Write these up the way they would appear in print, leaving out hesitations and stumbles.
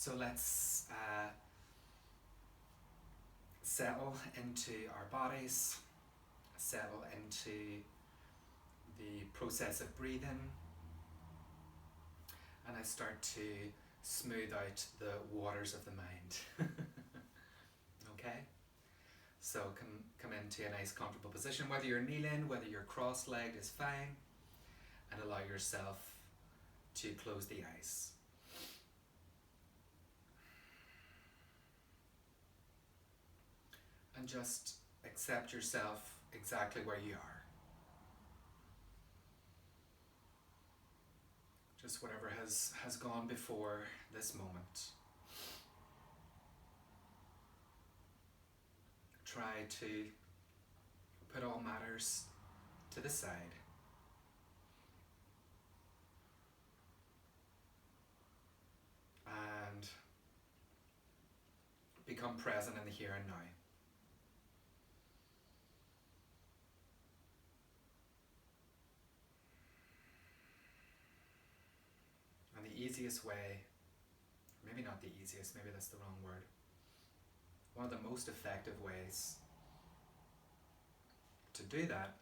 So let's settle into our bodies, settle into the process of breathing, and I start to smooth out the waters of the mind. Okay? So come into a nice comfortable position, whether you're kneeling, whether you're cross-legged is fine, and allow yourself to close the eyes. And just accept yourself exactly where you are. Just whatever has gone before this moment. Try to put all matters to the side. And become present in the here and now. And the easiest way, maybe not the easiest, maybe that's the wrong word, one of the most effective ways to do that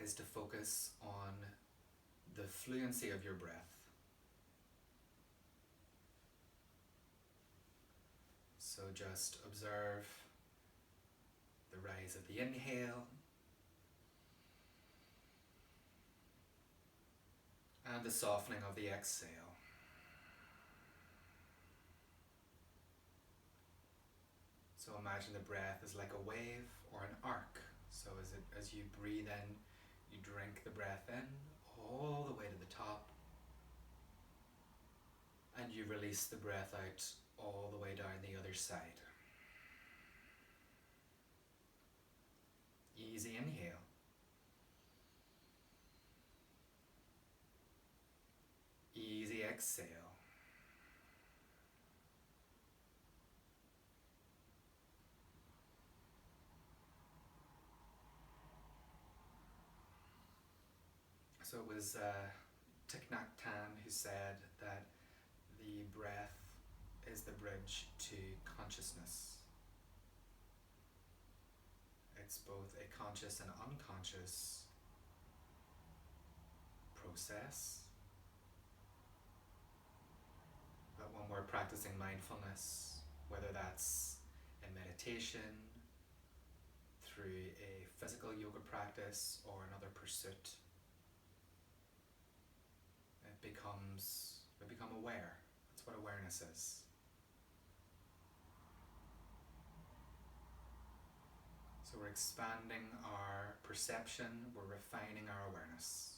is to focus on the fluency of your breath. So just observe the rise of the inhale and the softening of the exhale. So imagine the breath is like a wave or an arc. So as you breathe in, you drink the breath in all the way to the top, and you release the breath out all the way down the other side. Easy inhale. Easy exhale. So it was Thich Nhat Hanh who said that the breath is the bridge to consciousness. It's both a conscious and unconscious process. But when we're practicing mindfulness, whether that's in meditation, through a physical yoga practice or another pursuit, we become aware. That's what awareness is. So we're expanding our perception, we're refining our awareness.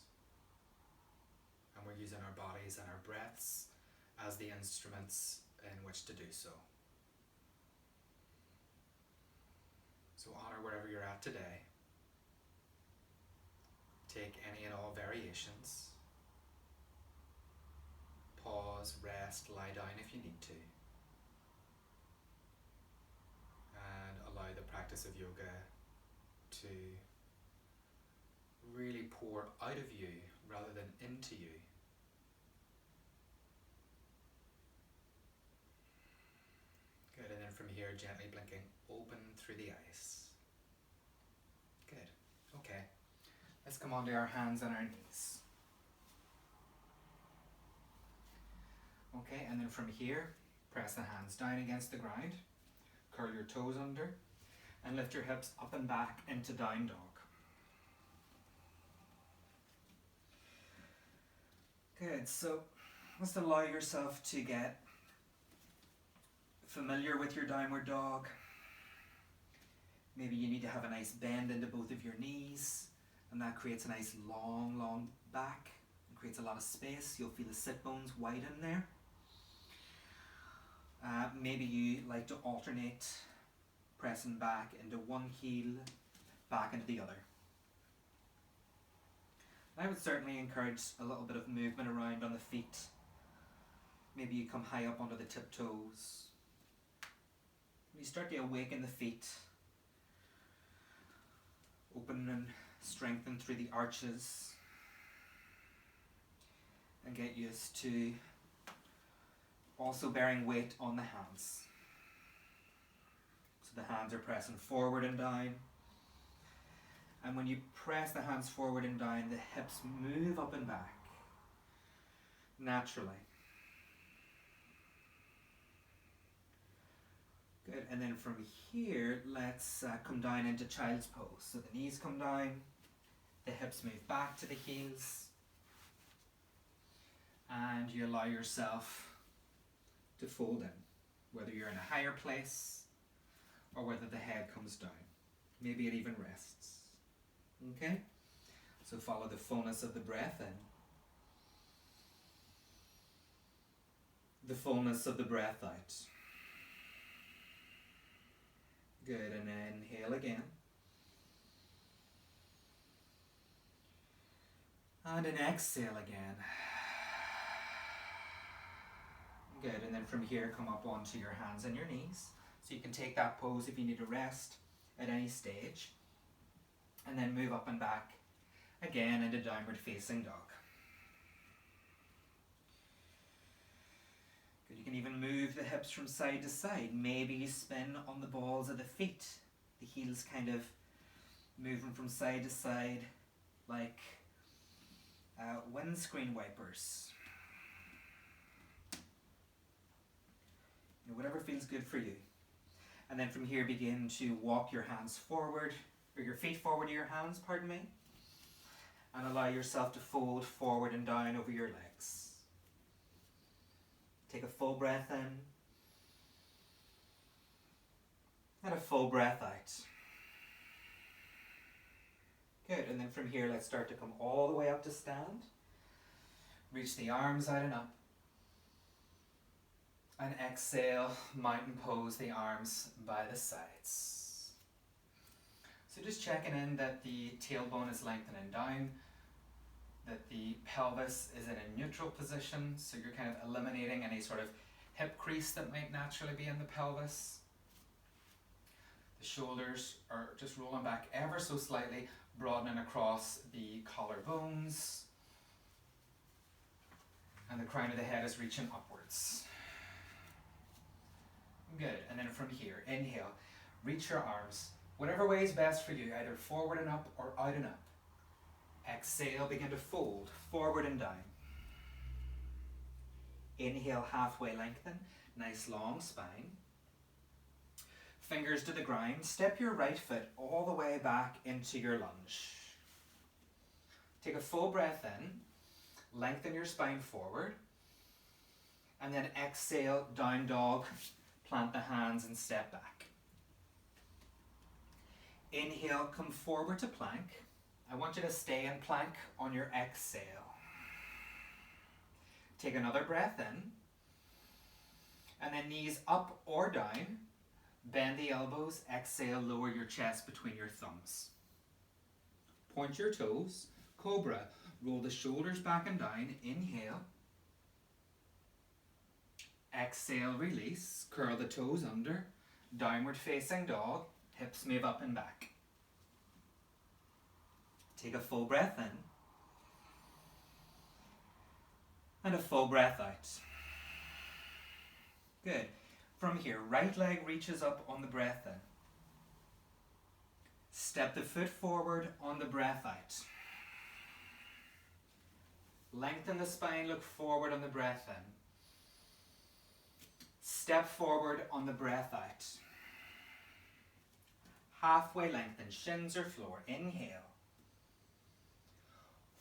And we're using our bodies and our breaths as the instruments in which to do so. So honor wherever you're at today. Take any and all variations. Pause, rest, lie down if you need to. And allow the practice of yoga to really pour out of you rather than into you. Good, and then from here, gently blinking open through the eyes. Good, okay. Let's come onto our hands and our knees. Okay, and then from here, press the hands down against the ground, curl your toes under, and lift your hips up and back into down dog. Good, so just allow yourself to get familiar with your downward dog. Maybe you need to have a nice bend into both of your knees, and that creates a nice long back. It creates a lot of space. You'll feel the sit bones widen there. Maybe you like to alternate pressing back into one heel, back into the other. I would certainly encourage a little bit of movement around on the feet. Maybe you come high up onto the tiptoes. You start to awaken the feet. Open and strengthen through the arches. And get used to Also bearing weight on the hands. So the hands are pressing forward and down. And when you press the hands forward and down, the hips move up and back naturally. Good, and then from here, let's come down into child's pose. So the knees come down, the hips move back to the heels, and you allow yourself to fold in, whether you're in a higher place or whether the head comes down. Maybe it even rests. Okay? So follow the fullness of the breath in. The fullness of the breath out. Good, and inhale again. And an exhale again. Good, and then from here come up onto your hands and your knees. So you can take that pose if you need to rest at any stage. And then move up and back again into downward facing dog. Good, you can even move the hips from side to side. Maybe you spin on the balls of the feet. The heels kind of moving from side to side like windscreen wipers. Whatever feels good for you. And then from here begin to walk your hands forward, or your feet forward to your hands, pardon me, and allow yourself to fold forward and down over your legs. Take a full breath in, and a full breath out. Good, and then from here let's start to come all the way up to stand. Reach the arms out and up. And exhale, mountain pose, the arms by the sides. So just checking in that the tailbone is lengthening down, that the pelvis is in a neutral position, so you're kind of eliminating any sort of hip crease that might naturally be in the pelvis. The shoulders are just rolling back ever so slightly, broadening across the collarbones. And the crown of the head is reaching upwards. Good, and then from here, inhale, reach your arms, whatever way is best for you, either forward and up or out and up. Exhale, begin to fold, forward and down. Inhale, halfway lengthen, nice long spine. Fingers to the ground, step your right foot all the way back into your lunge. Take a full breath in, lengthen your spine forward, and then exhale, down dog. Plant the hands and step back. Inhale, come forward to plank. I want you to stay in plank on your exhale. Take another breath in. And then knees up or down. Bend the elbows. Exhale, lower your chest between your thumbs. Point your toes. Cobra. Roll the shoulders back and down. Inhale. Exhale, release, curl the toes under, downward facing dog, hips move up and back. Take a full breath in, and a full breath out. Good. From here, right leg reaches up on the breath in. Step the foot forward on the breath out. Lengthen the spine, look forward on the breath in. Step forward on the breath out. Halfway lengthen, shins or floor. Inhale.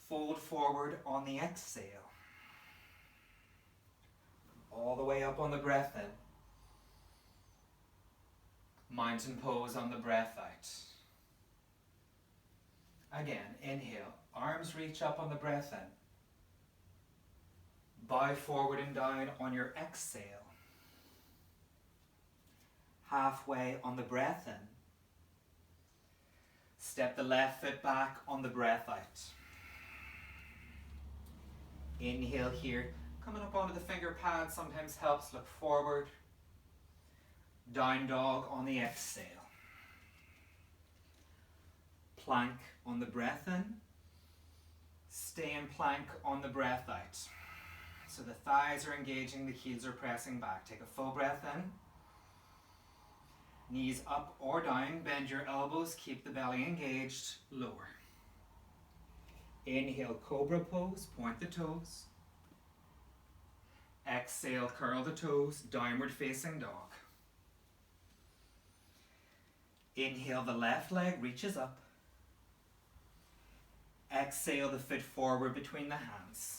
Fold forward on the exhale. All the way up on the breath in. Mountain pose on the breath out. Again, inhale. Arms reach up on the breath in. Bow forward and down on your exhale. Halfway on the breath in. Step the left foot back on the breath out. Inhale here. Coming up onto the finger pad sometimes helps. Look forward. Down dog on the exhale. Plank on the breath in. Stay in plank on the breath out. So the thighs are engaging, the heels are pressing back. Take a full breath in. Knees up or down, bend your elbows, keep the belly engaged, lower. Inhale, cobra pose, point the toes. Exhale, curl the toes, downward facing dog. Inhale, the left leg reaches up. Exhale, the foot forward between the hands.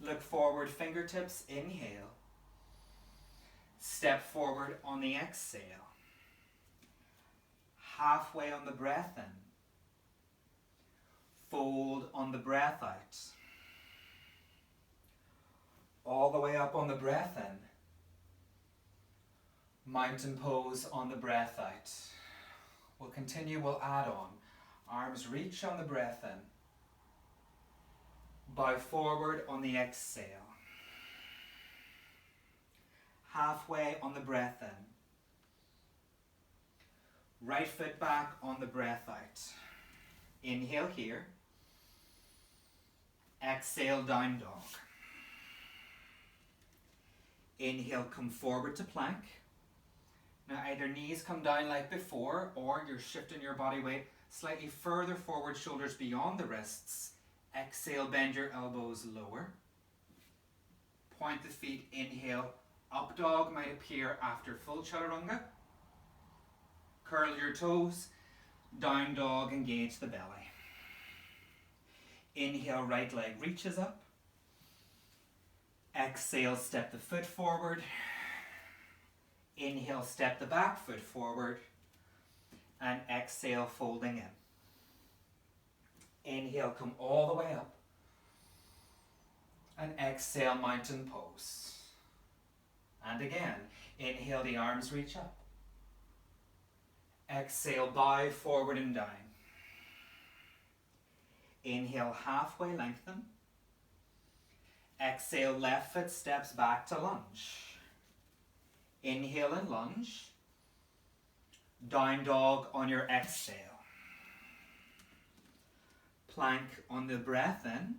Look forward, fingertips, inhale. Step forward on the exhale. Halfway on the breath in. Fold on the breath out. All the way up on the breath in. Mountain pose on the breath out. We'll continue, we'll add on. Arms reach on the breath in. Bow forward on the exhale. Halfway on the breath in. Right foot back on the breath out. Inhale here. Exhale, down dog. Inhale, come forward to plank. Now either knees come down like before, or you're shifting your body weight slightly further forward, shoulders beyond the wrists. Exhale, bend your elbows lower. Point the feet, inhale. Up dog might appear after full chaturanga. Curl your toes. Down dog, engage the belly. Inhale, right leg reaches up. Exhale, step the foot forward. Inhale, step the back foot forward. And exhale, folding in. Inhale, come all the way up. And exhale, mountain pose. And again, inhale, the arms reach up. Exhale, bow forward and down. Inhale, halfway lengthen. Exhale, left foot steps back to lunge. Inhale and lunge. Down dog on your exhale. Plank on the breath in.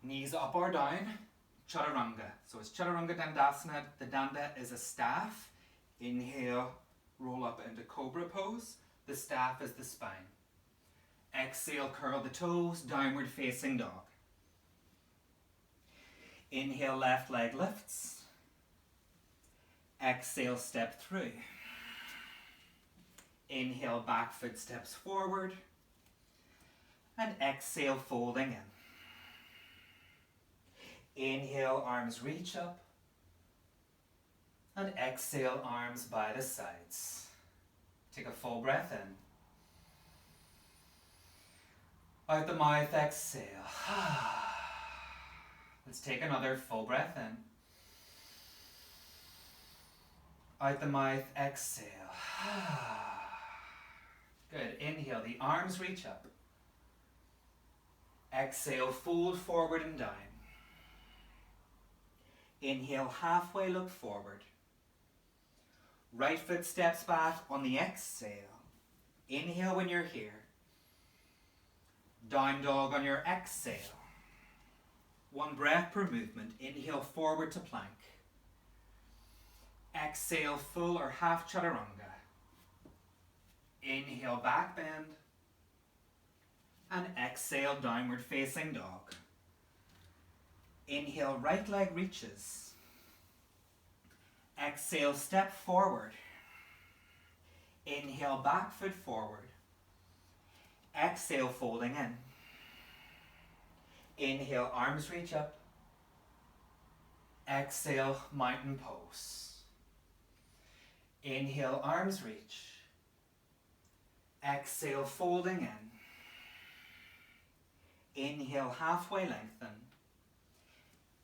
Knees up or down. Chaturanga. So it's Chaturanga Dandasana. The Danda is a staff. Inhale, roll up into cobra pose. The staff is the spine. Exhale, curl the toes, downward facing dog. Inhale, left leg lifts. Exhale, step through. Inhale, back foot steps forward. And exhale, folding in. Inhale, arms reach up. And exhale, arms by the sides. Take a full breath in. Out the mouth, exhale. Let's take another full breath in. Out the mouth, exhale. Good. Inhale, the arms reach up. Exhale, fold forward and down. Inhale, halfway look forward. Right foot steps back on the exhale. Inhale when you're here. Down dog on your exhale. One breath per movement. Inhale, forward to plank. Exhale, full or half chaturanga. Inhale, back bend. And exhale, downward facing dog. Inhale, right leg reaches. Exhale, step forward. Inhale, back foot forward. Exhale, folding in. Inhale, arms reach up. Exhale, mountain pose. Inhale, arms reach. Exhale, folding in. Inhale, halfway lengthen.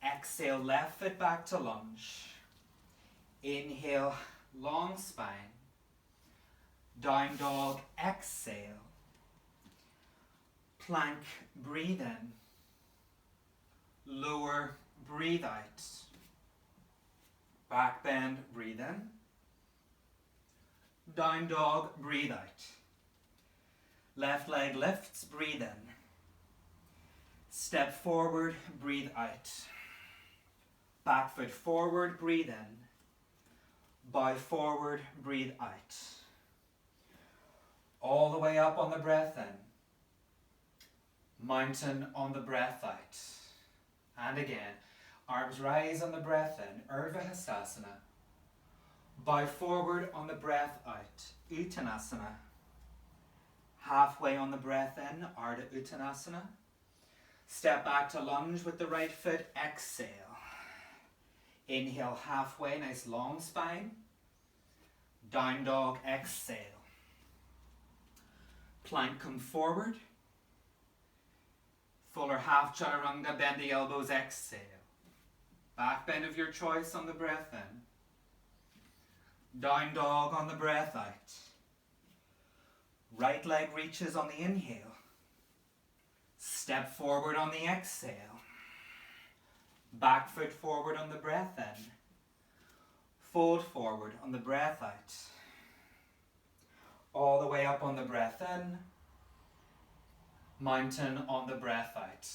Exhale, left foot back to lunge. Inhale, long spine. Down dog, exhale. Plank, breathe in. Lower, breathe out. Back bend, breathe in. Down dog, breathe out. Left leg lifts, breathe in. Step forward, breathe out. Back foot forward, breathe in. Bow forward, breathe out. All the way up on the breath in. Mountain on the breath out. And again, arms rise on the breath in, Vasisthasana. Bow forward on the breath out, Utkatasana. Halfway on the breath in, Ardha Chandrasana. Step back to lunge with the right foot, exhale. Inhale halfway, nice long spine. Down dog, exhale. Plank, come forward. Full or half chaturanga, bend the elbows, exhale. Back bend of your choice on the breath in. Down dog on the breath out. Right leg reaches on the inhale. Step forward on the exhale. Back foot forward on the breath in. Fold forward on the breath out. All the way up on the breath in. Mountain on the breath out.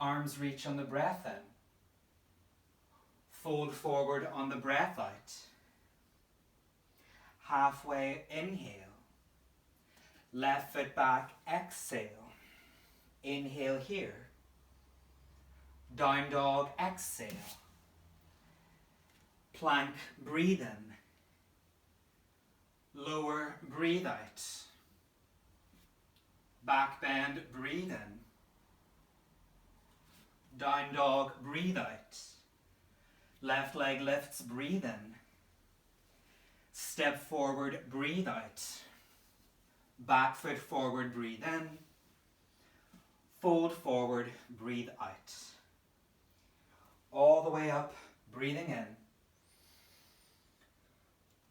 Arms reach on the breath in. Fold forward on the breath out. Halfway, inhale. Left foot back, exhale. Inhale here. Down dog, exhale. Plank, breathe in. Lower, breathe out. Back bend, breathe in. Down dog, breathe out. Left leg lifts, breathe in. Step forward, breathe out. Back foot forward, breathe in. Fold forward, breathe out. All the way up, breathing in.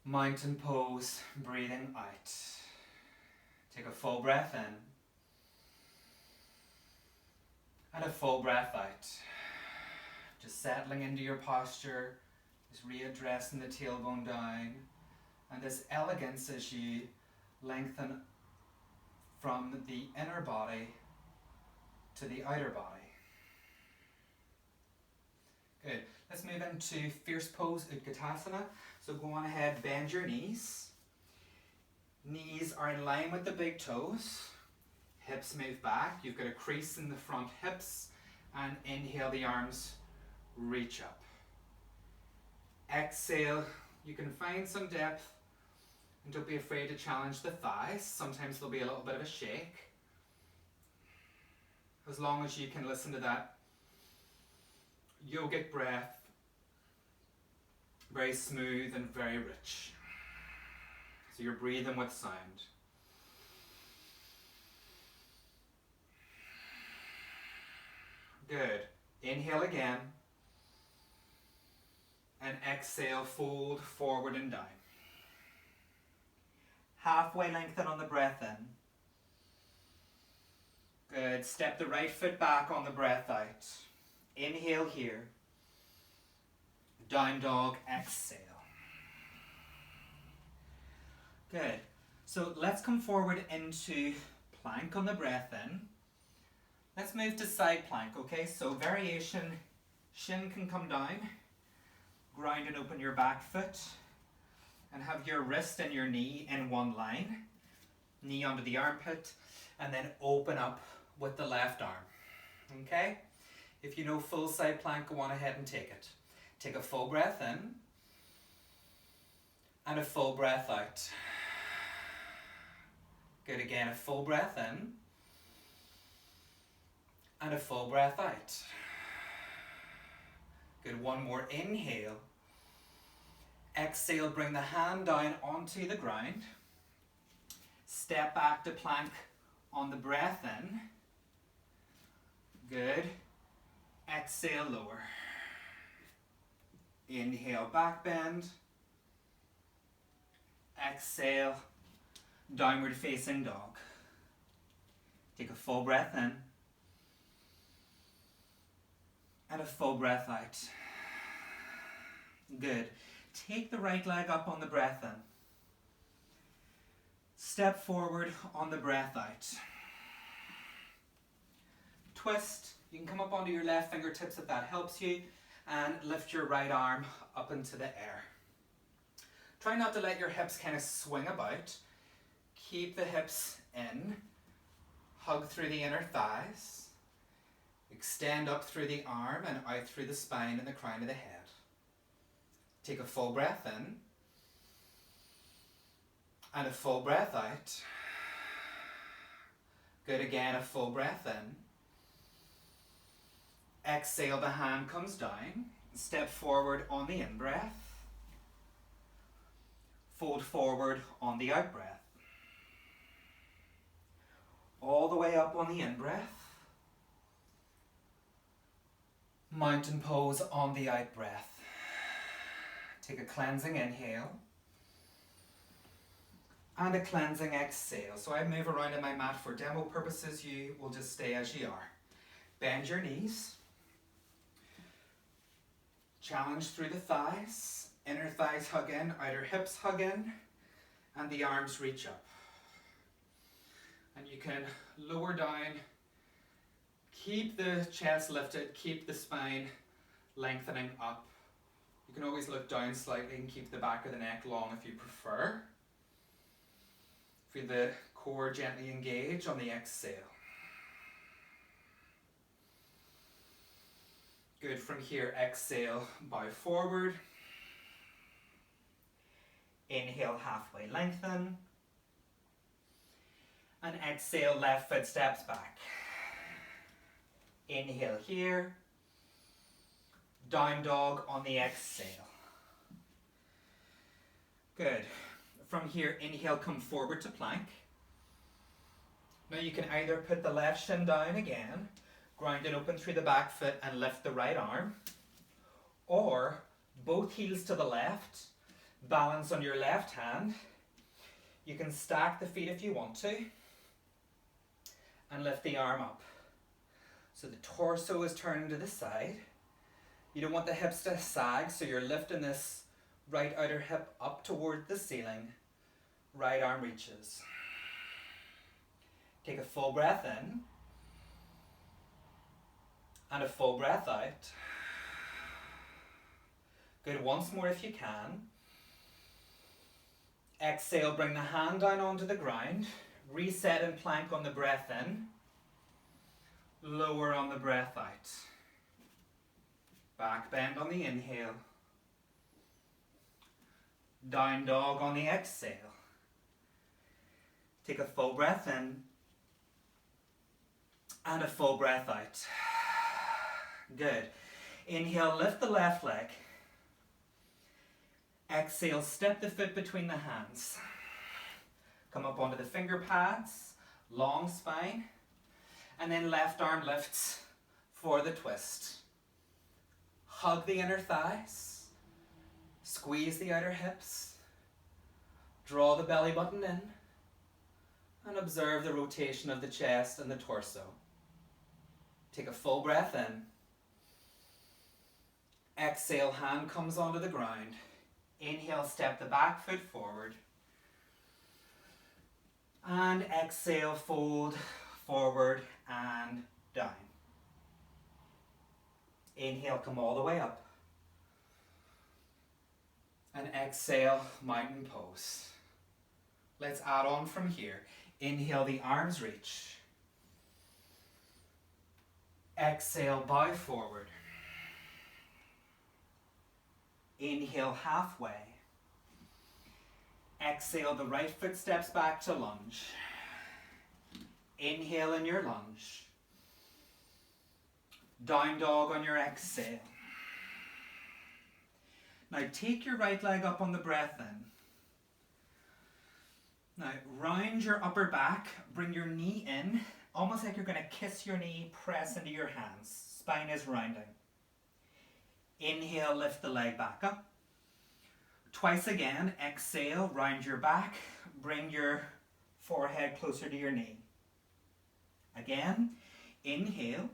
Mountain pose, breathing out. Take a full breath in. And a full breath out. Just settling into your posture, just readdressing the tailbone down. And this elegance as you lengthen from the inner body to the outer body. Good. Let's move into fierce pose, Utkatasana. So go on ahead, bend your knees. Knees are in line with the big toes. Hips move back. You've got a crease in the front hips. And inhale, the arms reach up. Exhale, you can find some depth. And don't be afraid to challenge the thighs. Sometimes there'll be a little bit of a shake. As long as you can listen to that yogic breath, very smooth and very rich. So you're breathing with sound. Good. Inhale again. And exhale, fold forward and down. Halfway lengthen on the breath in. Good. Step the right foot back on the breath out. Inhale here. Down dog, exhale. Good. So let's come forward into plank on the breath in. Let's move to side plank, okay? So variation, shin can come down. Ground and open your back foot. And have your wrist and your knee in one line. Knee under the armpit. And then open up with the left arm. Okay? If you know full side plank, go on ahead and take it. Take a full breath in. And a full breath out. Good, again, a full breath in. And a full breath out. Good, one more inhale. Exhale, bring the hand down onto the ground. Step back to plank on the breath in. Good. Exhale, lower. Inhale, back bend. Exhale, downward facing dog. Take a full breath in. And a full breath out. Good. Take the right leg up on the breath in. Step forward on the breath out. twist. You can come up onto your left fingertips if that helps you, and lift your right arm up into the air. Try not to let your hips kind of swing about. Keep the hips in. Hug through the inner thighs. Extend up through the arm and out through the spine and the crown of the head. Take a full breath in. And a full breath out. Good, again, a full breath in. Exhale, the hand comes down. Step forward on the in-breath. Fold forward on the out-breath. All the way up on the in-breath. Mountain pose on the out-breath. Take a cleansing inhale. And a cleansing exhale. So I move around in my mat for demo purposes. You will just stay as you are. Bend your knees. Challenge through the thighs. Inner thighs hug in, outer hips hug in, and the arms reach up. And you can lower down. Keep the chest lifted, keep the spine lengthening up. You can always look down slightly and keep the back of the neck long if you prefer. Feel the core gently engage on the exhale. Good, from here, exhale, bow forward. Inhale, halfway lengthen. And exhale, left foot steps back. Inhale here. Down dog on the exhale. Good. From here, inhale, come forward to plank. Now you can either put the left shin down again, ground it open through the back foot and lift the right arm, or both heels to the left, balance on your left hand. You can stack the feet if you want to, and lift the arm up. So the torso is turning to the side. You don't want the hips to sag, so you're lifting this right outer hip up toward the ceiling. Right arm reaches. Take a full breath in. And a full breath out. Good, once more if you can. Exhale, bring the hand down onto the ground. Reset and plank on the breath in. Lower on the breath out. Back bend on the inhale. Down dog on the exhale. Take a full breath in. And a full breath out. Good. Inhale, lift the left leg. Exhale, step the foot between the hands. Come up onto the finger pads, long spine, and then left arm lifts for the twist. Hug the inner thighs, squeeze the outer hips, draw the belly button in, and observe the rotation of the chest and the torso. Take a full breath in. Exhale, hand comes onto the ground. Inhale, step the back foot forward. And exhale, fold forward and down. Inhale, come all the way up. And exhale, mountain pose. Let's add on from here. Inhale, the arms reach. Exhale, bow forward. Inhale, halfway. Exhale, the right foot steps back to lunge. Inhale in your lunge. Down dog on your exhale. Now take your right leg up on the breath in. Now round your upper back, bring your knee in, almost like you're going to kiss your knee, press into your hands. Spine is rounding. Inhale, lift the leg back up. Twice again, exhale, round your back, bring your forehead closer to your knee. Again, inhale.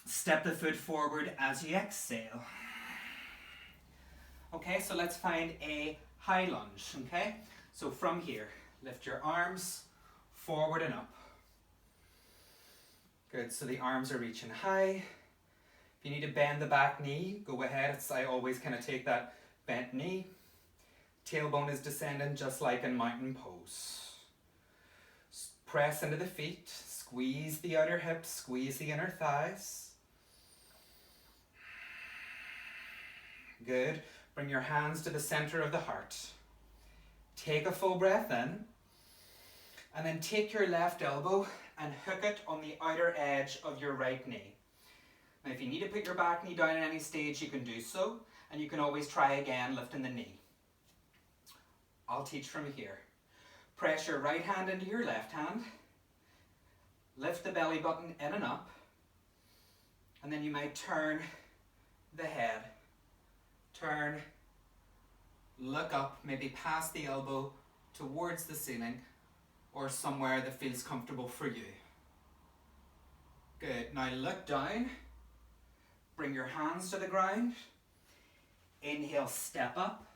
Step the foot forward as you exhale. Okay, so let's find a high lunge, okay? So from here, lift your arms forward and up. Good, so the arms are reaching high. If you need to bend the back knee, go ahead. I always kind of take that bent knee. Tailbone is descending just like in mountain pose. Press into the feet, squeeze the outer hips, squeeze the inner thighs. Good. Bring your hands to the center of the heart. Take a full breath in, and then take your left elbow and hook it on the outer edge of your right knee. Now if you need to put your back knee down at any stage, you can do so, and you can always try again lifting the knee. I'll teach from here. Press your right hand into your left hand, lift the belly button in and up, and then you might turn the head. Turn, look up, maybe past the elbow towards the ceiling or somewhere that feels comfortable for you. Good, now look down, bring your hands to the ground, inhale, step up,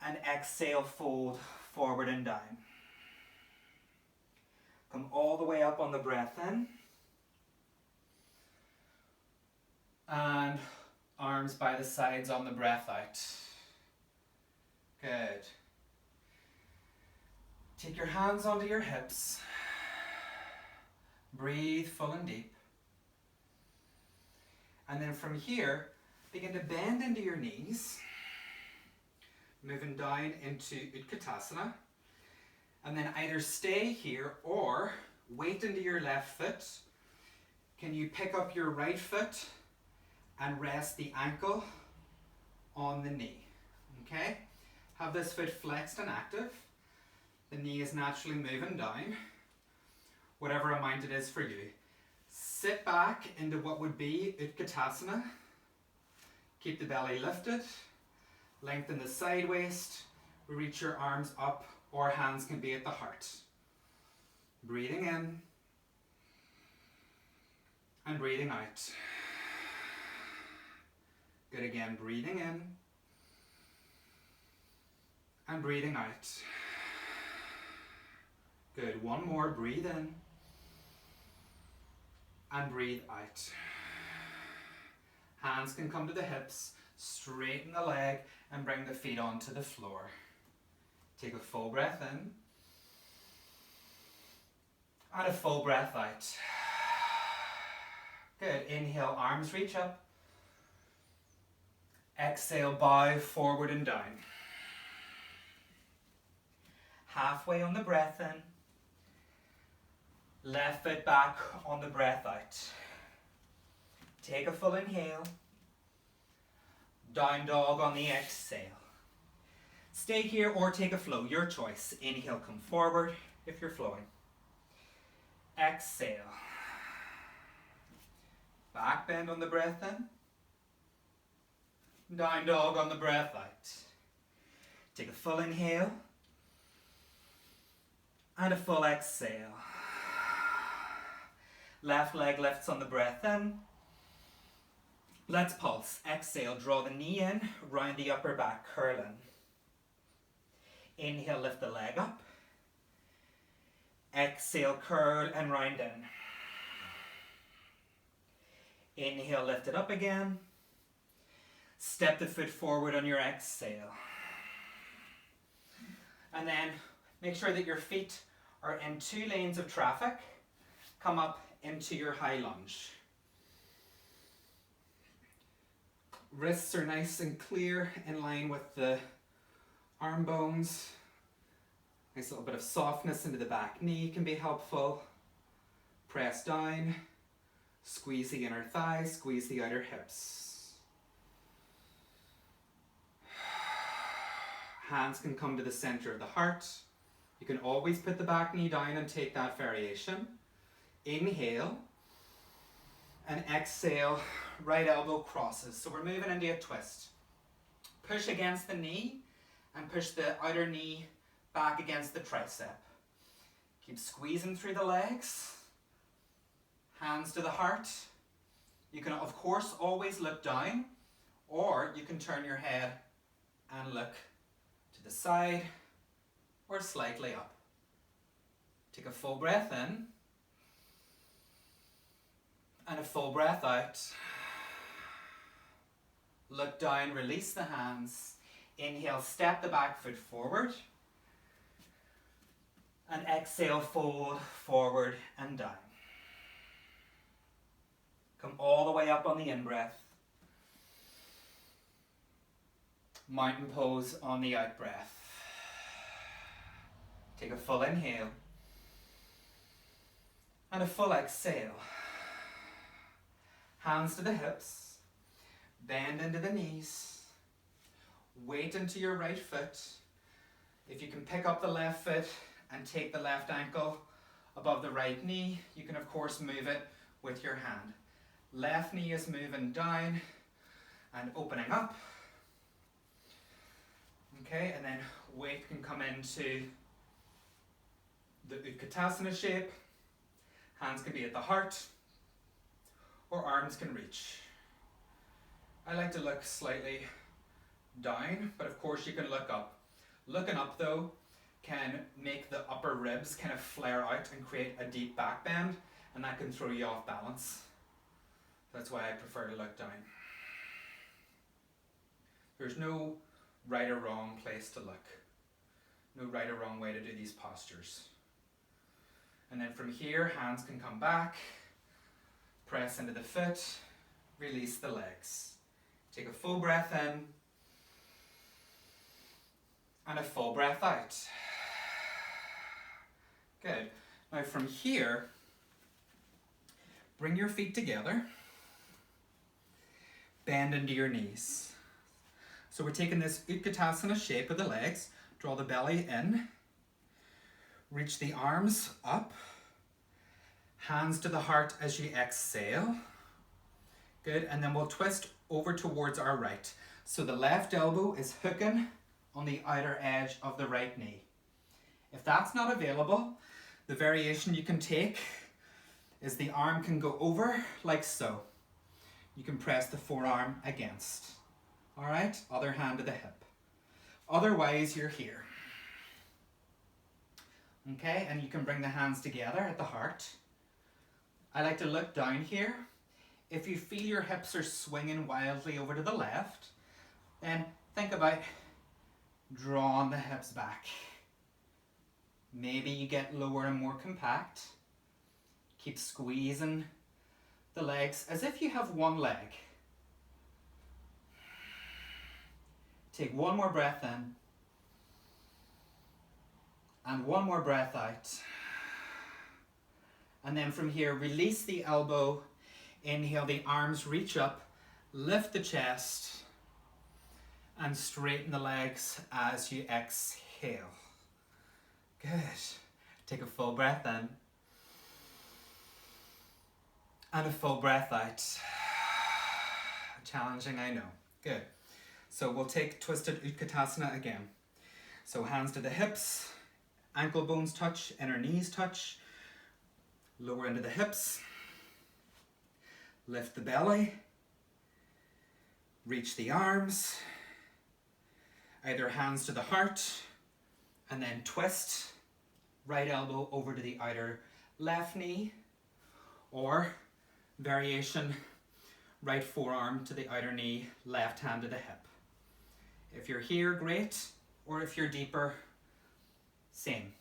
and exhale, fold forward and down. Come all the way up on the breath in, and arms by the sides on the breath out. Good. Take your hands onto your hips. Breathe full and deep. And then from here, begin to bend into your knees. Moving down into Utkatasana. And then either stay here or weight into your left foot. Can you pick up your right foot and rest the ankle on the knee? Okay? Have this foot flexed and active. The knee is naturally moving down, whatever amount it is for you. Sit back into what would be Utkatasana. Keep the belly lifted. Lengthen the side waist. Reach your arms up, or hands can be at the heart. Breathing in and breathing out. Good, again, breathing in and breathing out. Good, one more, breathe in and breathe out. Hands can come to the hips, straighten the leg and bring the feet onto the floor. Take a full breath in and a full breath out. Good, inhale, arms reach up. Exhale, bow forward and down. Halfway on the breath in. Left foot back on the breath out. Take a full inhale. Down dog on the exhale. Stay here or take a flow, your choice. Inhale, come forward if you're flowing. Exhale. Back bend on the breath in. Down dog on the breath out. Take a full inhale and a full exhale. Left leg lifts on the breath in. Let's pulse. Exhale, draw the knee in, round the upper back, curling. Inhale, lift the leg up. Exhale, curl and round in. Inhale, lift it up again. Step the foot forward on your exhale. And then make sure that your feet are in 2 lanes of traffic. Come up into your high lunge. Wrists are nice and clear in line with the arm bones. Nice little bit of softness into the back knee can be helpful. Press down. Squeeze the inner thighs, squeeze the outer hips. Hands can come to the center of the heart. You can always put the back knee down and take that variation. Inhale and exhale, right elbow crosses. So we're moving into a twist. Push against the knee and push the outer knee back against the tricep. Keep squeezing through the legs. Hands to the heart. You can of course always look down, or you can turn your head and look to the side or slightly up. Take a full breath in And a full breath out. Look down, release the hands. Inhale, step the back foot forward. And exhale, fold forward and down. Come all the way up on the in-breath. Mountain pose on the out-breath. Take a full inhale. And a full exhale. Hands to the hips. Bend into the knees. Weight into your right foot. If you can pick up the left foot and take the left ankle above the right knee, you can of course move it with your hand. Left knee is moving down and opening up. Okay, and then weight can come into the Utkatasana shape. Hands can be at the heart, or arms can reach. I like to look slightly down, but of course you can look up. Looking up though can make the upper ribs kind of flare out and create a deep back bend, and that can throw you off balance. That's why I prefer to look down. There's no right or wrong place to look. No right or wrong way to do these postures. And then from here, hands can come back, press into the foot, release the legs. Take a full breath in, and a full breath out. Good. Now from here, bring your feet together, bend into your knees. So we're taking this Utkatasana shape of the legs, draw the belly in, reach the arms up, hands to the heart as you exhale. Good, and then we'll twist over towards our right. So the left elbow is hooking on the outer edge of the right knee. If that's not available, the variation you can take is the arm can go over like so. You can press the forearm against. All right, other hand to the hip. Otherwise, you're here. Okay, and you can bring the hands together at the heart. I like to look down here. If you feel your hips are swinging wildly over to the left, then think about drawing the hips back. Maybe you get lower and more compact. Keep squeezing the legs as if you have one leg. Take one more breath in. And one more breath out. And then from here, release the elbow. Inhale, the arms reach up. Lift the chest. And straighten the legs as you exhale. Good. Take a full breath in. And a full breath out. Challenging, I know. Good. So we'll take twisted Utkatasana again. So hands to the hips. Ankle bones touch, inner knees touch. Lower into the hips. Lift the belly. Reach the arms. Either hands to the heart. And then twist. Right elbow over to the outer left knee. Or variation, right forearm to the outer knee, left hand to the hip. If you're here, great. Or if you're deeper, same.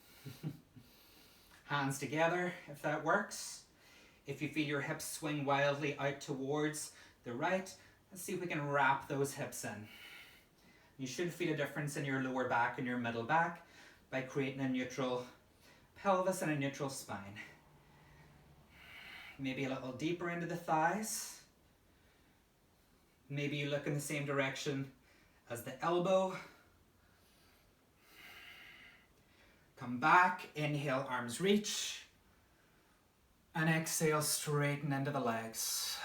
Hands together, if that works. If you feel your hips swing wildly out towards the right, let's see if we can wrap those hips in. You should feel a difference in your lower back and your middle back by creating a neutral pelvis and a neutral spine. Maybe a little deeper into the thighs. Maybe you look in the same direction as the elbow. Come back, inhale, arms reach. And exhale, straighten into the legs.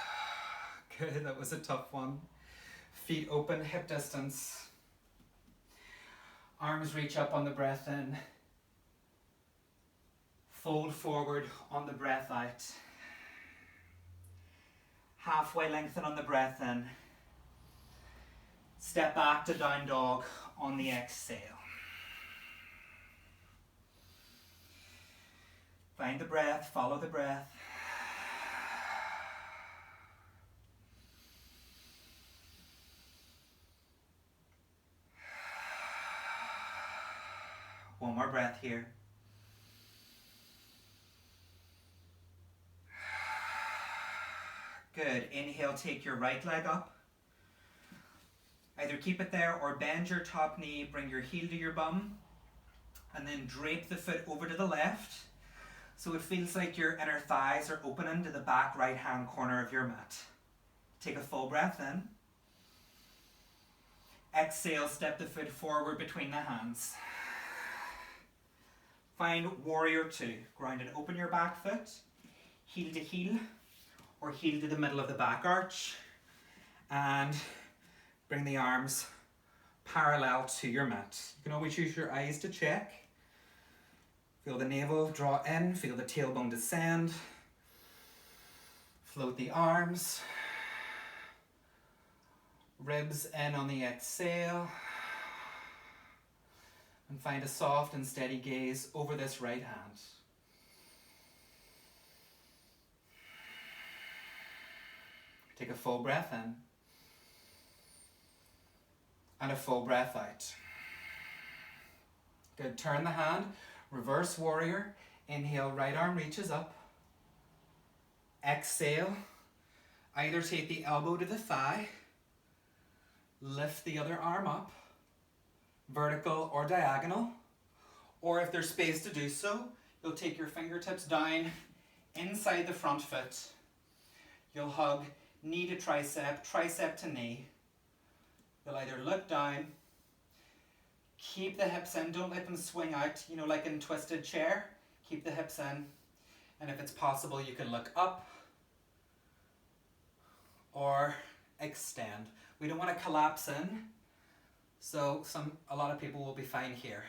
Good, that was a tough one. Feet open, hip distance. Arms reach up on the breath in. Fold forward on the breath out. Halfway lengthen on the breath in. Step back to down dog on the exhale. Find the breath, follow the breath. One more breath here. Good. Inhale, take your right leg up. Either keep it there or bend your top knee, bring your heel to your bum, and then drape the foot over to the left. So it feels like your inner thighs are opening to the back right hand corner of your mat. Take a full breath in. Exhale, step the foot forward between the hands. Find warrior two. Ground and open your back foot, heel to heel, or heel to the middle of the back arch. And bring the arms parallel to your mat. You can always use your eyes to check. Feel the navel draw in, feel the tailbone descend. Float the arms. Ribs in on the exhale. And find a soft and steady gaze over this right hand. Take a full breath in. And a full breath out. Good. Turn the hand. Reverse warrior. Inhale, right arm reaches up. Exhale. Either take the elbow to the thigh. Lift the other arm up. Vertical or diagonal. Or if there's space to do so, you'll take your fingertips down inside the front foot. You'll hug knee to tricep, tricep to knee. You'll either look down, keep the hips in, don't let them swing out, you know, like in twisted chair. Keep the hips in. And if it's possible, you can look up or extend. We don't want to collapse in, so a lot of people will be fine here.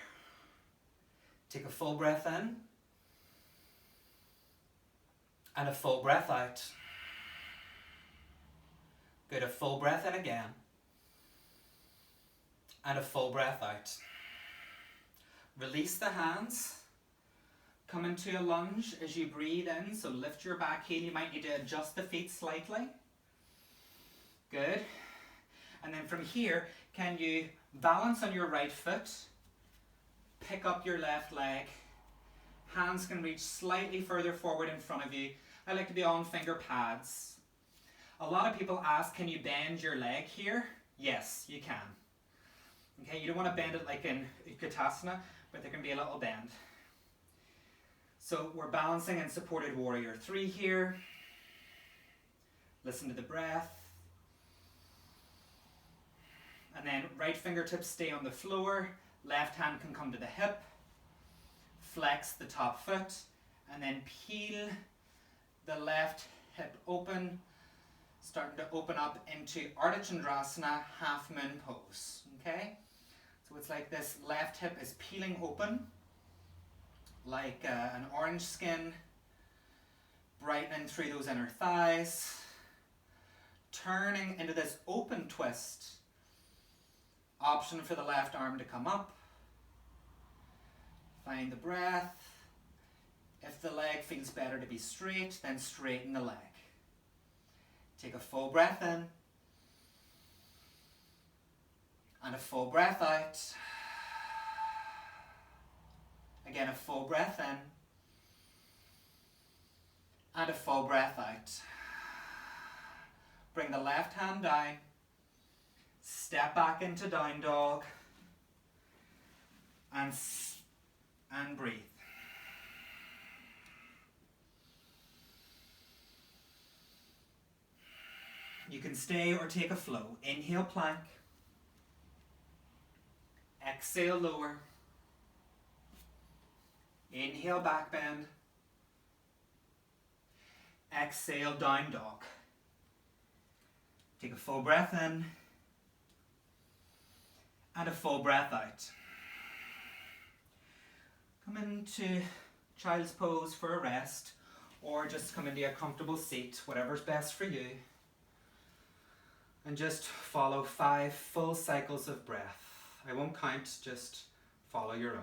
Take a full breath in and a full breath out. Good, a full breath in again. And a full breath out. Release the hands. Come into a lunge as you breathe in. So lift your back heel. You might need to adjust the feet slightly. Good. And then from here, can you balance on your right foot? Pick up your left leg. Hands can reach slightly further forward in front of you. I like to be on finger pads. A lot of people ask, can you bend your leg here? Yes, you can. Okay, you don't want to bend it like in Utkatasana, but there can be a little bend. So we're balancing in supported warrior 3 here. Listen to the breath. And then right fingertips stay on the floor. Left hand can come to the hip. Flex the top foot. And then peel the left hip open. Starting to open up into Ardha Chandrasana, half moon pose. Okay? So it's like this left hip is peeling open, like an orange skin, brightening through those inner thighs, turning into this open twist. Option for the left arm to come up. Find the breath. If the leg feels better to be straight, then straighten the leg. Take a full breath in. And a full breath out. Again, a full breath in. And a full breath out. Bring the left hand down. Step back into down dog. And breathe. You can stay or take a flow. Inhale, plank. Exhale, lower. Inhale, back bend. Exhale, down dog. Take a full breath in. And a full breath out. Come into child's pose for a rest, or just come into a comfortable seat, whatever's best for you. And just follow 5 full cycles of breath. I won't count, just follow your own.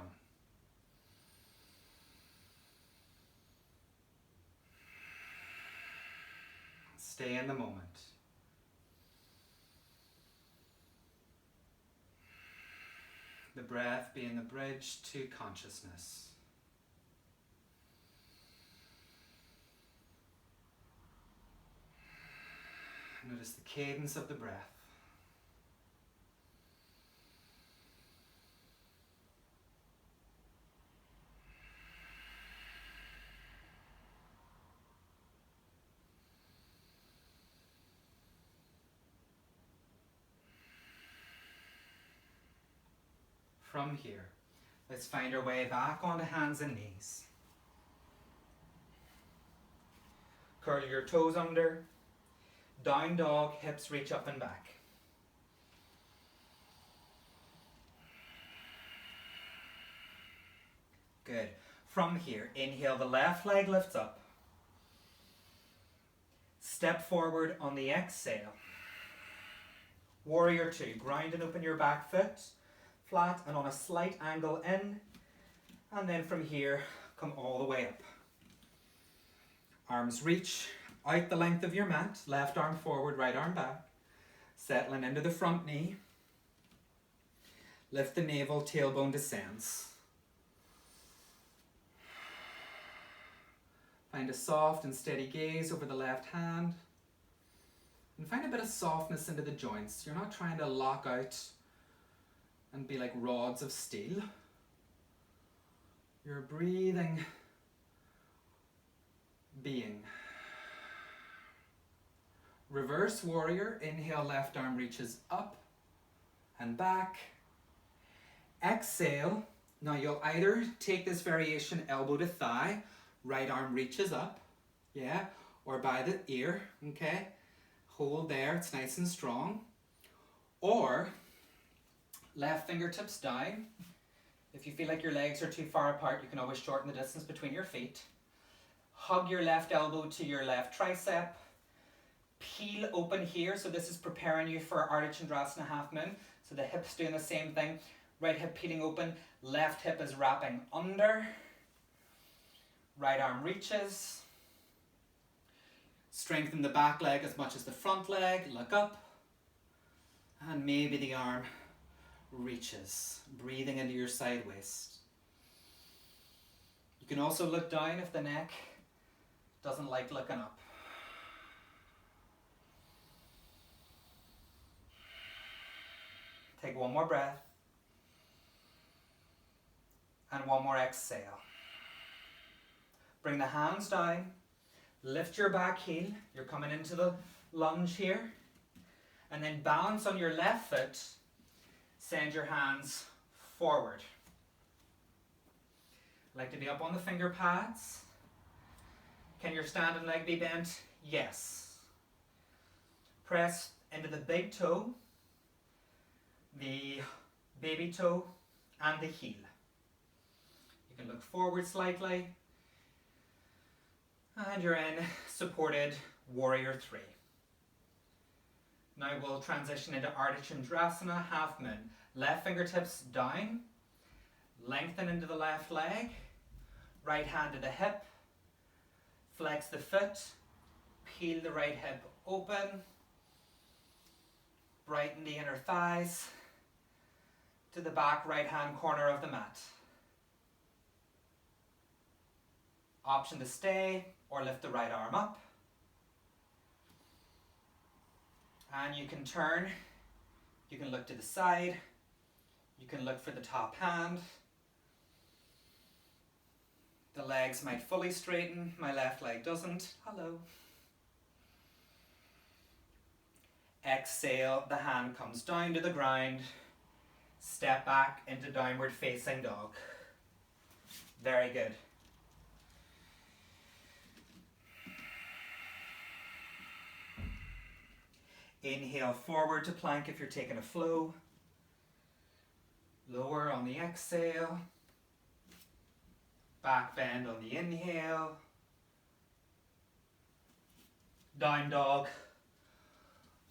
Stay in the moment. The breath being the bridge to consciousness. Notice the cadence of the breath. From here, let's find our way back onto hands and knees. Curl your toes under. Down dog, hips reach up and back. Good. From here, inhale, the left leg lifts up. Step forward on the exhale. Warrior 2, grind and open your back foot, flat and on a slight angle in. And then from here, come all the way up. Arms reach out the length of your mat, left arm forward, right arm back. Settling into the front knee. Lift the navel, tailbone descends. Find a soft and steady gaze over the left hand. And find a bit of softness into the joints. You're not trying to lock out and be like rods of steel. You're a breathing being. Reverse warrior, inhale, left arm reaches up and back. Exhale, now you'll either take this variation elbow to thigh, right arm reaches up, yeah, or by the ear, okay? Hold there, it's nice and strong. Or left fingertips down. If you feel like your legs are too far apart, you can always shorten the distance between your feet. Hug your left elbow to your left tricep. Peel open here, so this is preparing you for Ardha Chandrasana half moon. So the hip's doing the same thing. Right hip peeling open, left hip is wrapping under. Right arm reaches. Strengthen the back leg as much as the front leg, look up. And maybe the arm reaches, breathing into your side waist. You can also look down if the neck doesn't like looking up. Take one more breath. And one more exhale. Bring the hands down. Lift your back heel. You're coming into the lunge here. And then balance on your left foot. Send your hands forward. Like to be up on the finger pads. Can your standing leg be bent? Yes. Press into the big toe, the baby toe, and the heel. You can look forward slightly. And you're in supported warrior 3. Now we'll transition into Ardha Chandrasana half moon. Left fingertips down. Lengthen into the left leg. Right hand to the hip. Flex the foot. Peel the right hip open. Brighten the inner thighs to the back right hand corner of the mat. Option to stay or lift the right arm up. And you can turn, you can look to the side, you can look for the top hand. The legs might fully straighten, my left leg doesn't. Hello. Exhale, the hand comes down to the ground. Step back into downward facing dog. Very good. Inhale forward to plank if you're taking a flow. Lower on the exhale. Back bend on the inhale. Down dog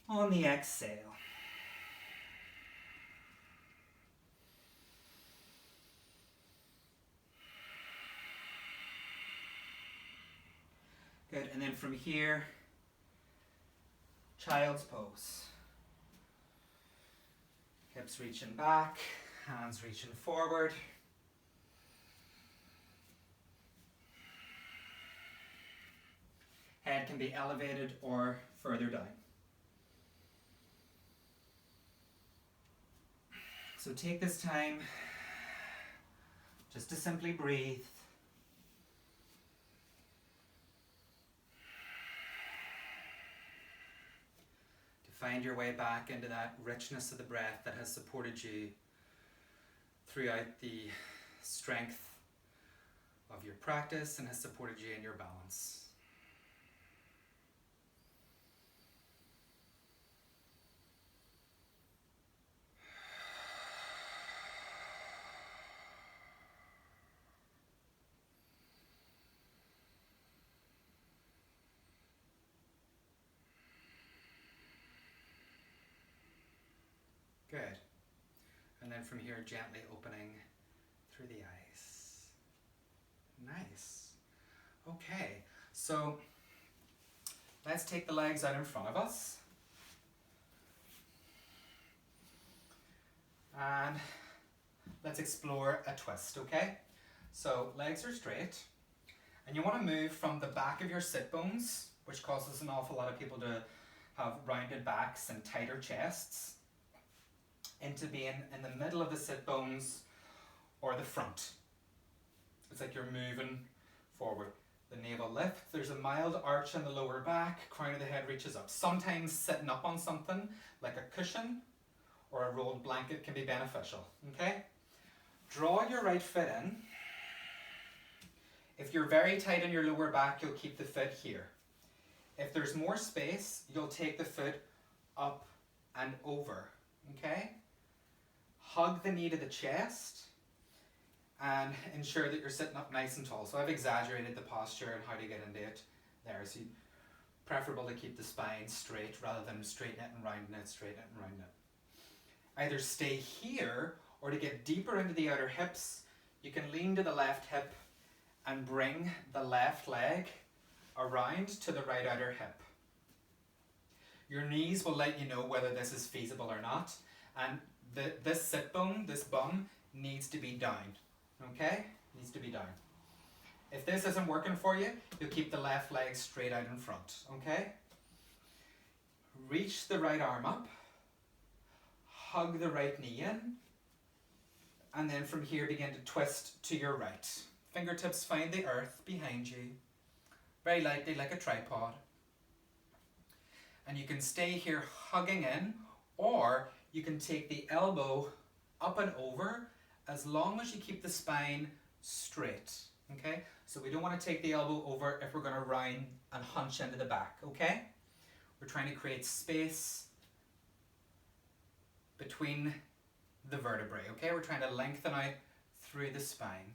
on the exhale. Good, and then from here, child's pose. Hips reaching back, Hands reaching forward. Head can be elevated or further down. So take this time just to simply breathe. To find your way back into that richness of the breath that has supported you throughout the strength of your practice and has supported you in your balance. Good. And then from here, gently opening through the eyes. Nice. Okay, so let's take the legs out in front of us. And let's explore a twist, okay? So legs are straight. And you want to move from the back of your sit bones, which causes an awful lot of people to have rounded backs and tighter chests, into being in the middle of the sit bones or the front. It's like you're moving forward. The navel lifts, there's a mild arch in the lower back, crown of the head reaches up. Sometimes sitting up on something like a cushion or a rolled blanket can be beneficial, okay? Draw your right foot in. If you're very tight in your lower back, you'll keep the foot here. If there's more space, you'll take the foot up and over, okay? Hug the knee to the chest and ensure that you're sitting up nice and tall. So I've exaggerated the posture and how to get into it there. So preferable to keep the spine straight rather than straighten it and rounding it, straighten it and rounding it. Either stay here or to get deeper into the outer hips, you can lean to the left hip and bring the left leg around to the right outer hip. Your knees will let you know whether this is feasible or not. And this sit bone, this bum, needs to be down, okay? Needs to be down. If this isn't working for you, you'll keep the left leg straight out in front, okay? Reach the right arm up, hug the right knee in, and then from here begin to twist to your right. Fingertips find the earth behind you, very lightly like a tripod. And you can stay here hugging in, or you can take the elbow up and over as long as you keep the spine straight, okay? So we don't want to take the elbow over if we're going to round and hunch into the back, okay? We're trying to create space between the vertebrae, okay? We're trying to lengthen out through the spine.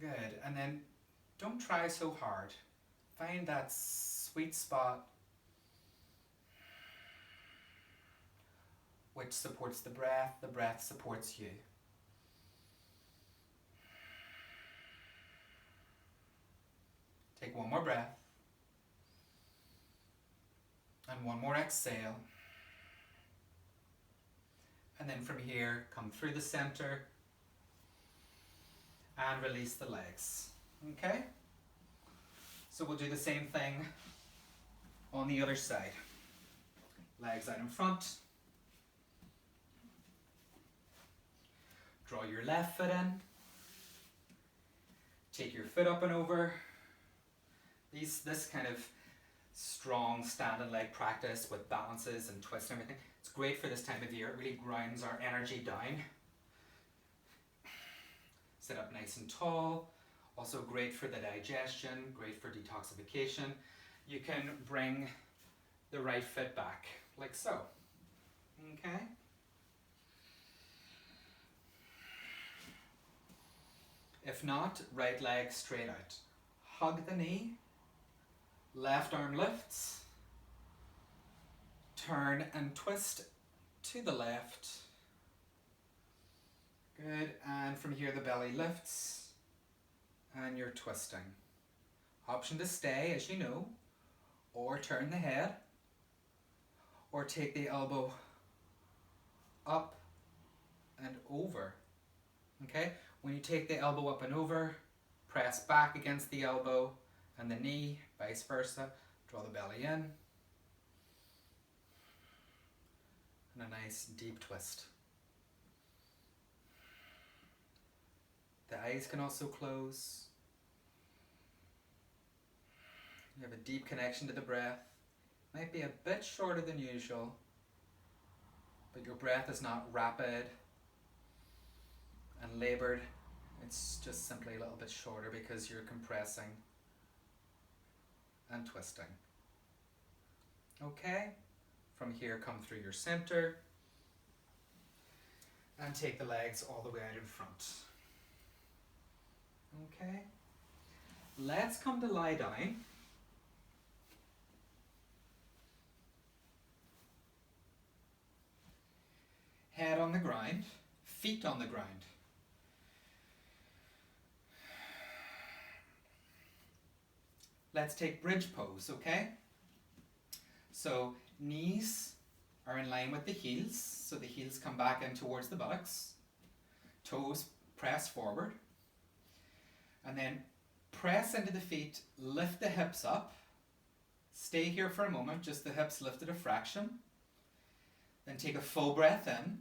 Good, and then don't try so hard. Find that sweet spot which supports the breath supports you. Take one more breath. And one more exhale. And then from here, come through the center and release the legs. Okay? So we'll do the same thing on the other side. Legs out in front. Draw your left foot in. Take your foot up and over. This kind of strong standing leg practice with balances and twists and everything, it's great for this time of year. It really grounds our energy down. Sit up nice and tall. Also great for the digestion, great for detoxification. You can bring the right foot back, like so. Okay? If not, right leg straight out. Hug the knee. Left arm lifts. Turn and twist to the left. Good, and from here the belly lifts and you're twisting. Option to stay, as you know, or turn the head, or take the elbow up and over. Okay? When you take the elbow up and over, press back against the elbow and the knee, vice versa. Draw the belly in. And a nice deep twist. The eyes can also close. You have a deep connection to the breath. Might be a bit shorter than usual, but your breath is not rapid and laboured. It's just simply a little bit shorter because you're compressing and twisting. Okay? From here, come through your center and take the legs all the way out in front. Okay? Let's come to lie down. Head on the ground, feet on the ground. Let's take bridge pose, okay? So knees are in line with the heels, so the heels come back in towards the buttocks. Toes press forward. And then press into the feet, lift the hips up. Stay here for a moment, just the hips lifted a fraction. Then take a full breath in.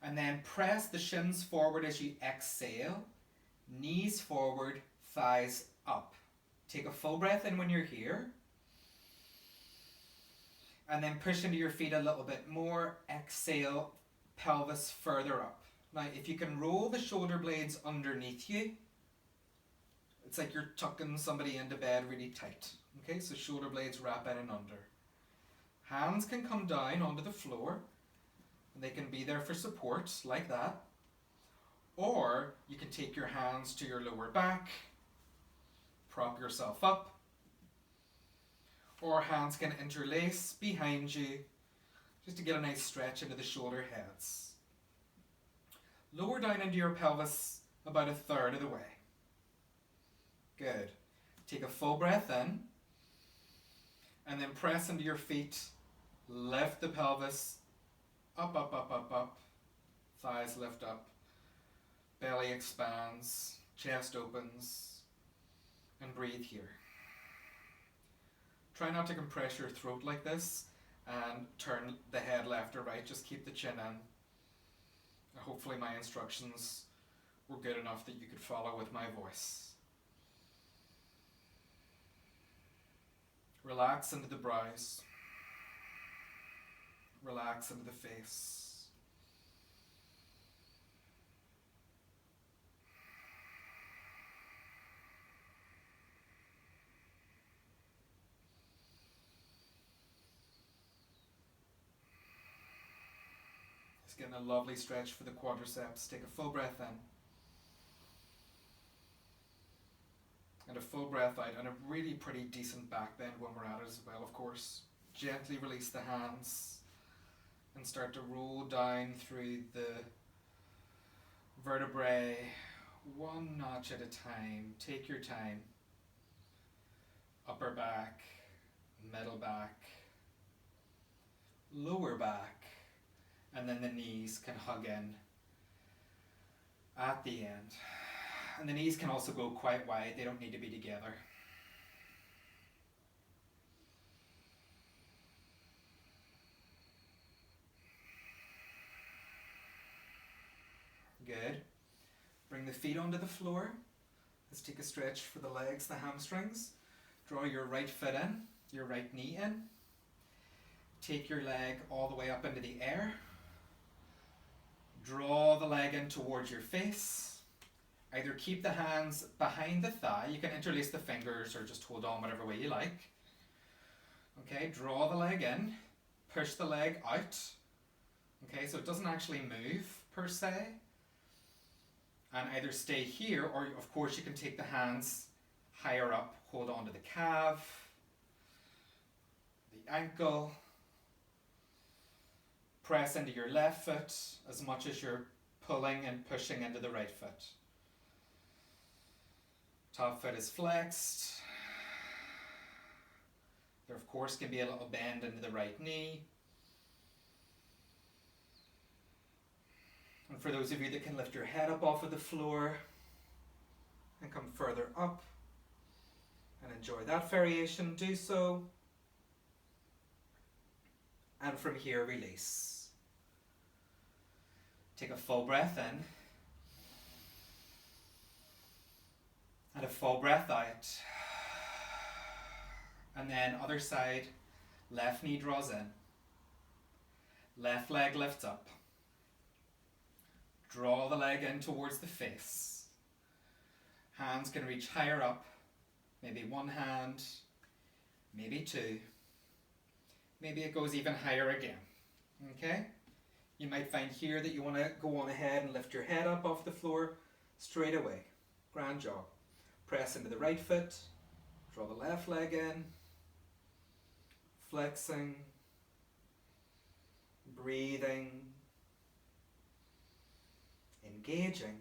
And then press the shins forward as you exhale. Knees forward, thighs up. Take a full breath in when you're here. And then push into your feet a little bit more. Exhale, pelvis further up. Now, if you can roll the shoulder blades underneath you, it's like you're tucking somebody into bed really tight. Okay, so shoulder blades wrap in and under. Hands can come down onto the floor, and they can be there for support, like that. Or you can take your hands to your lower back, prop yourself up. Or hands can interlace behind you, just to get a nice stretch into the shoulder heads. Lower down into your pelvis about a third of the way. Good. Take a full breath in, and then press into your feet. Lift the pelvis up, up, up, up, up. Thighs lift up. Belly expands. Chest opens. And breathe here. Try not to compress your throat like this and turn the head left or right. Just keep the chin in. Hopefully my instructions were good enough that you could follow with my voice. Relax into the brows. Relax into the face. Just getting a lovely stretch for the quadriceps. Take a full breath in. And a full breath out, and a really pretty decent back bend when we're at it as well, of course. Gently release the hands and start to roll down through the vertebrae, one notch at a time. Take your time. Upper back, middle back, lower back, and then the knees can hug in at the end. And the knees can also go quite wide, they don't need to be together. Good. Bring the feet onto the floor. Let's take a stretch for the legs, the hamstrings. Draw your right foot in, your right knee in. Take your leg all the way up into the air. Draw the leg in towards your face. Either keep the hands behind the thigh, you can interlace the fingers or just hold on whatever way you like. Okay, draw the leg in, push the leg out. Okay, so it doesn't actually move per se. And either stay here, or of course you can take the hands higher up, hold on to the calf, the ankle. Press into your left foot as much as you're pulling and pushing into the right foot. Top foot is flexed. There of course can be a little bend into the right knee. And for those of you that can lift your head up off of the floor and come further up and enjoy that variation, do so. And from here, release. Take a full breath in. And a full breath out. And then other side, left knee draws in. Left leg lifts up. Draw the leg in towards the face. Hands can reach higher up. Maybe one hand, maybe two. Maybe it goes even higher again. Okay? You might find here that you want to go on ahead and lift your head up off the floor straight away. Grand job. Press into the right foot. Draw the left leg in. Flexing. Breathing. Engaging.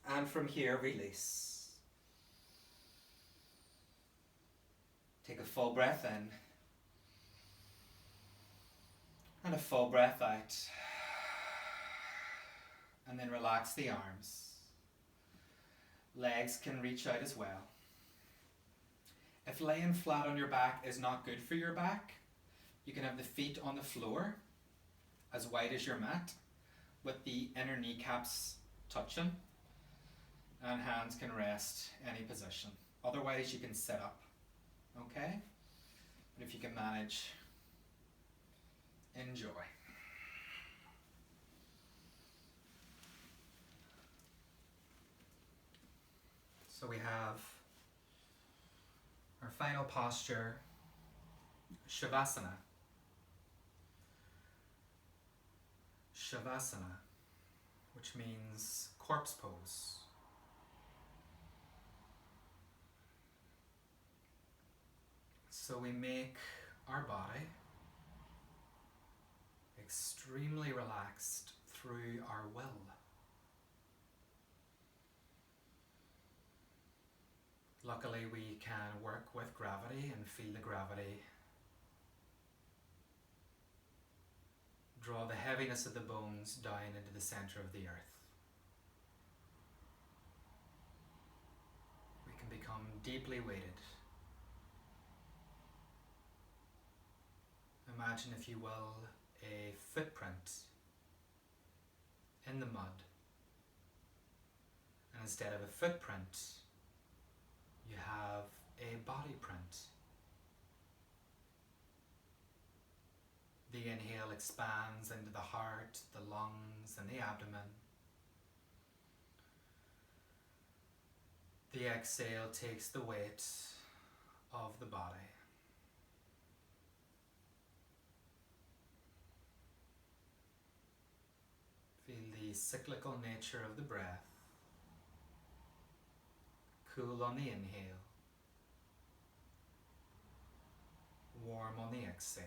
And from here, release. Take a full breath in. And a full breath out. And then relax the arms. Legs can reach out as well. If laying flat on your back is not good for your back, you can have the feet on the floor, as wide as your mat, with the inner kneecaps touching. And hands can rest any position. Otherwise you can sit up, okay? But if you can manage, enjoy. So we have our final posture, Savasana. Savasana, which means corpse pose. So we make our body extremely relaxed through our will. Luckily we can work with gravity and feel the gravity. Draw the heaviness of the bones down into the center of the earth. We can become deeply weighted. Imagine, if you will, a footprint in the mud. And instead of a footprint, you have a body print. The inhale expands into the heart, the lungs, and the abdomen. The exhale takes the weight of the body. Feel the cyclical nature of the breath. Cool on the inhale. Warm on the exhale.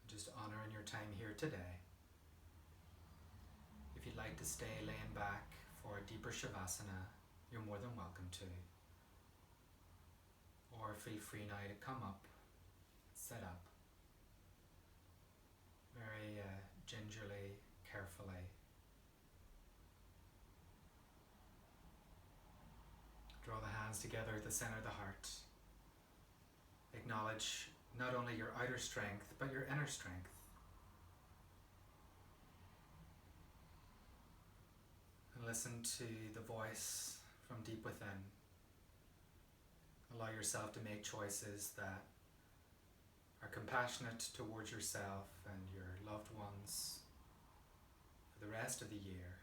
Just honoring your time here today. If you'd like to stay laying back for a deeper Savasana, you're more than welcome to. Or feel free now to come up, sit up, very gingerly, carefully. Draw the hands together at the center of the heart. Acknowledge not only your outer strength, but your inner strength. And listen to the voice from deep within. Allow yourself to make choices that are compassionate towards yourself and your loved ones for the rest of the year.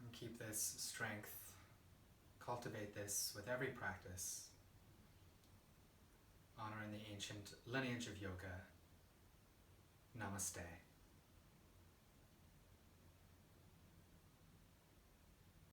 And keep this strength, cultivate this with every practice, honouring the ancient lineage of yoga. Namaste.